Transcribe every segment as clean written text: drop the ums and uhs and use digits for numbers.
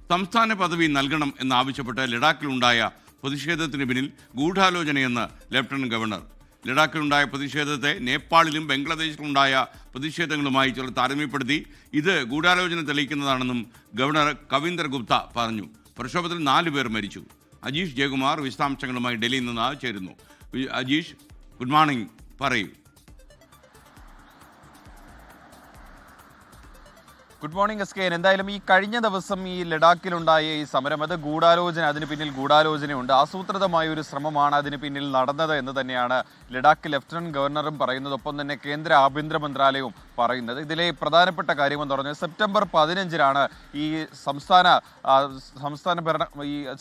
സംസ്ഥാന പദവി നൽകണം എന്നാവശ്യപ്പെട്ട് ലഡാക്കിലുണ്ടായ പ്രതിഷേധത്തിന് പിന്നിൽ ഗൂഢാലോചനയെന്ന് ലഫ്റ്റനന്റ് ഗവർണർ. ലഡാക്കിലുണ്ടായ പ്രതിഷേധത്തെ നേപ്പാളിലും ബംഗ്ലാദേശിലുണ്ടായ പ്രതിഷേധങ്ങളുമായി ചിലർ താരതമ്യപ്പെടുത്തി. ഇത് ഗൂഢാലോചന തെളിയിക്കുന്നതാണെന്നും ഗവർണർ കവീന്ദർ ഗുപ്ത പറഞ്ഞു. പ്രക്ഷോഭത്തിൽ 4 പേർ മരിച്ചു. അജീഷ് ജയകുമാർ വിശദാംശങ്ങളുമായി ഡൽഹിയിൽ നിന്ന് ചേരുന്നു. അജീഷ്, ഗുഡ് മോർണിംഗ്, പറയൂ. Good morning S K. എന്തായാലും ഈ കഴിഞ്ഞ ദിവസം ഈ ലഡാക്കിലുണ്ടായ ഈ സമരം, അത് ഗൂഢാലോചന, അതിന് പിന്നിൽ ഗൂഢാലോചനയുണ്ട്, ആസൂത്രിതമായ ഒരു ശ്രമമാണ് അതിന് പിന്നിൽ നടന്നത് എന്ന് തന്നെയാണ് ലഡാക്ക് ലഫ്റ്റനന്റ് ഗവർണറും പറയുന്നത്. ഒപ്പം തന്നെ കേന്ദ്ര ആഭ്യന്തര മന്ത്രാലയവും പറയുന്നത്. ഇതിലെ പ്രധാനപ്പെട്ട കാര്യമെന്ന് പറഞ്ഞാൽ സെപ്റ്റംബർ 15-നാണ് ഈ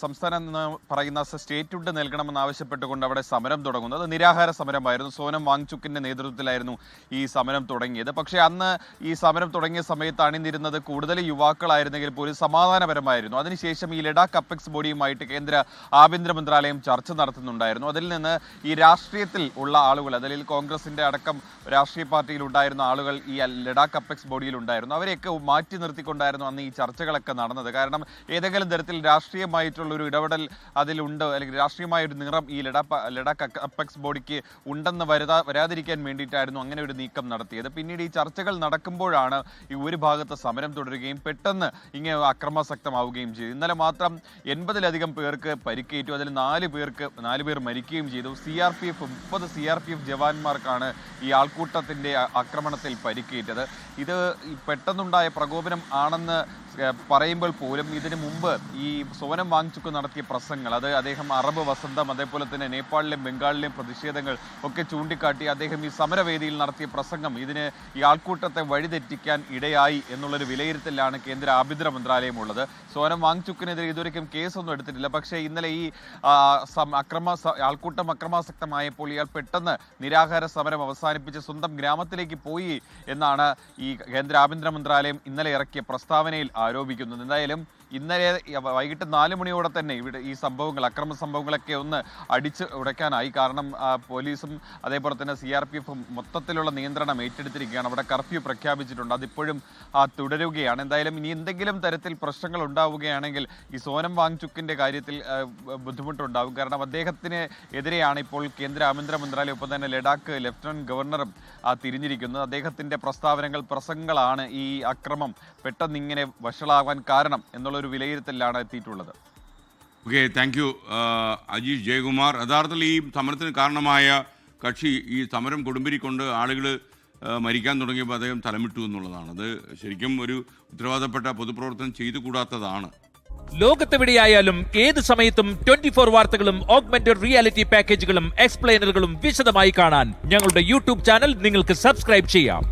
സംസ്ഥാനം എന്ന് പറയുന്ന സ്റ്റേറ്റ്ഹുഡ് നൽകണമെന്ന് ആവശ്യപ്പെട്ടുകൊണ്ട് അവിടെ സമരം തുടങ്ങുന്നത്. നിരാഹാര സമരമായിരുന്നു. സോനം വാങ്ചുക്കിന്റെ നേതൃത്വത്തിലായിരുന്നു ഈ സമരം തുടങ്ങിയത്. പക്ഷേ അന്ന് ഈ സമരം തുടങ്ങിയ സമയത്ത് അണിനിരുന്നത് കൂടുതൽ യുവാക്കളായിരുന്നെങ്കിൽ പോലും സമാധാനപരമായിരുന്നു. അതിനുശേഷം ഈ ലഡാക്ക് അപ്പെക്സ് ബോഡിയുമായിട്ട് കേന്ദ്ര ആഭ്യന്തര മന്ത്രാലയം ചർച്ച നടത്തുന്നുണ്ടായിരുന്നു. അതിൽ നിന്ന് ഈ രാഷ്ട്രീയത്തിൽ ഉള്ള ആളുകൾ, അതിൽ കോൺഗ്രസിന്റെ അടക്കം രാഷ്ട്രീയ പാർട്ടിയിൽ ഉണ്ടായിരുന്ന ആളുകൾ ഈ ലഡാക്ക് അപ്പെക്സ് ബോഡിയിൽ ഉണ്ടായിരുന്നു. അവരെയൊക്കെ മാറ്റി നിർത്തിക്കൊണ്ടായിരുന്നു അന്ന് ഈ ചർച്ചകളൊക്കെ നടന്നത്. കാരണം ഏതെങ്കിലും തരത്തിൽ രാഷ്ട്രീയമായിട്ടുള്ളൊരു ഇടപെടൽ അതിലുണ്ട്, അല്ലെങ്കിൽ രാഷ്ട്രീയമായ ഒരു നിറം ഈ ലഡാക്ക് അപ്പെക്സ് ബോഡിക്ക് ഉണ്ടെന്ന് വരാതിരിക്കാൻ വേണ്ടിയിട്ടായിരുന്നു അങ്ങനെ ഒരു നീക്കം നടത്തിയത്. പിന്നീട് ഈ ചർച്ചകൾ നടക്കുമ്പോഴാണ് ഈ ഒരു ഭാഗത്ത് സമരം തുടരുകയും പെട്ടെന്ന് ഇങ്ങനെ അക്രമാസക്തമാവുകയും ചെയ്തു. ഇന്നലെ മാത്രം 80-ലധികം പേർക്ക് പരിക്കേറ്റു. അതിൽ 4 പേർ മരിക്കുകയും ചെയ്തു. 30 CRPF ജവാന്മാർക്കാണ് ഈ ആൾക്കൂട്ടത്തിന്റെ ആക്രമണത്തിൽ പരിക്കേറ്റത്. ഇത് പെട്ടെന്നുണ്ടായ പ്രകോപനം ആണെന്ന് പറയുമ്പോൾ പോലും ഇതിനു മുമ്പ് ഈ സോനം വാങ്ചുക്ക് നടത്തിയ പ്രസംഗങ്ങൾ, അത് അദ്ദേഹം അറബ് വസന്തം, അതേപോലെ തന്നെ നേപ്പാളിലെയും ബംഗാളിലെയും പ്രതിഷേധങ്ങൾ ഒക്കെ ചൂണ്ടിക്കാട്ടി അദ്ദേഹം ഈ സമരവേദിയിൽ നടത്തിയ പ്രസംഗം ഇതിന് ഈ ആൾക്കൂട്ടത്തെ വഴിതെറ്റിക്കാൻ ഇടയായി എന്നുള്ളൊരു വിലയിരുത്തലാണ് കേന്ദ്ര ആഭ്യന്തര മന്ത്രാലയം ഉള്ളത്. സോനം വാങ്ചുക്കിനെതിരെ ഇതുവരെയും കേസൊന്നും എടുത്തിട്ടില്ല. പക്ഷേ ഇന്നലെ ഈ ആൾക്കൂട്ടം അക്രമാസക്തമായപ്പോൾ ഇയാൾ പെട്ടെന്ന് നിരാഹാര സമരം അവസാനിപ്പിച്ച് സ്വന്തം ഗ്രാമത്തിലേക്ക് പോയി എന്നാണ് ഈ കേന്ദ്ര ആഭ്യന്തര മന്ത്രാലയം ഇന്നലെ ഇറക്കിയ പ്രസ്താവനയിൽ ആരോപിക്കുന്നത്. എന്തായാലും ഇന്നലെ വൈകിട്ട് 4 മണിയോടെ തന്നെ ഇവിടെ ഈ അക്രമ സംഭവങ്ങളൊക്കെ ഒന്ന് അടിച്ച് ഉടയ്ക്കാനായി. കാരണം പോലീസും അതേപോലെ തന്നെ CRPFും മൊത്തത്തിലുള്ള നിയന്ത്രണം ഏറ്റെടുത്തിരിക്കുകയാണ്. അവിടെ കർഫ്യൂ പ്രഖ്യാപിച്ചിട്ടുണ്ട്. അതിപ്പോഴും തുടരുകയാണ്. എന്തായാലും ഇനി എന്തെങ്കിലും തരത്തിൽ പ്രശ്നങ്ങൾ ഉണ്ടാവുകയാണെങ്കിൽ ഈ സോനം വാങ്ചുക്കിന്റെ കാര്യത്തിൽ ബുദ്ധിമുട്ടുണ്ടാകും. കാരണം അദ്ദേഹത്തിന് എതിരെയാണ് ഇപ്പോൾ കേന്ദ്ര ആഭ്യന്തര മന്ത്രാലയം ഒപ്പം തന്നെ ലഡാക്ക് ലഫ്റ്റനന്റ് ഗവർണറും തിരിഞ്ഞിരിക്കുന്നത്. അദ്ദേഹത്തിന്റെ പ്രസംഗങ്ങളാണ് ഈ അക്രമം പെട്ടെന്ന് ഇങ്ങനെ വഷളാവാൻ കാരണം എന്നുള്ള ഒരു വിലയിരുത്തലാണ് എത്തിയിട്ടുള്ളത്. Okay, thank you Ajeesh Jayakumar. യഥാർത്ഥത്തിൽ ഈ സമരത്തിന് കാരണമായ കക്ഷി ഈ സമരം കൊടുമ്പിരിക്കൊണ്ട് ആളുകൾ മരിക്കാൻ തുടങ്ങിയപ്പോൾ അദ്ദേഹം തലമിട്ടു എന്നുള്ളതാണ്. അത് ശരിക്കും ഒരു ഉത്തരവാദപ്പെട്ട പൊതുപ്രവർത്തനം ചെയ്തുകൂടാത്തതാണ്. ലോകത്തെവിടെയായാലും ഏത് സമയത്തും 24 വാർത്തകളും ഓഗ്മെന്റഡ് റിയാലിറ്റി പാക്കേജുകളും എക്സ്പ്ലെയിനറുകളും വിശദമായി കാണാൻ ഞങ്ങളുടെ യൂട്യൂബ് ചാനൽ നിങ്ങൾക്ക് സബ്സ്ക്രൈബ് ചെയ്യാം.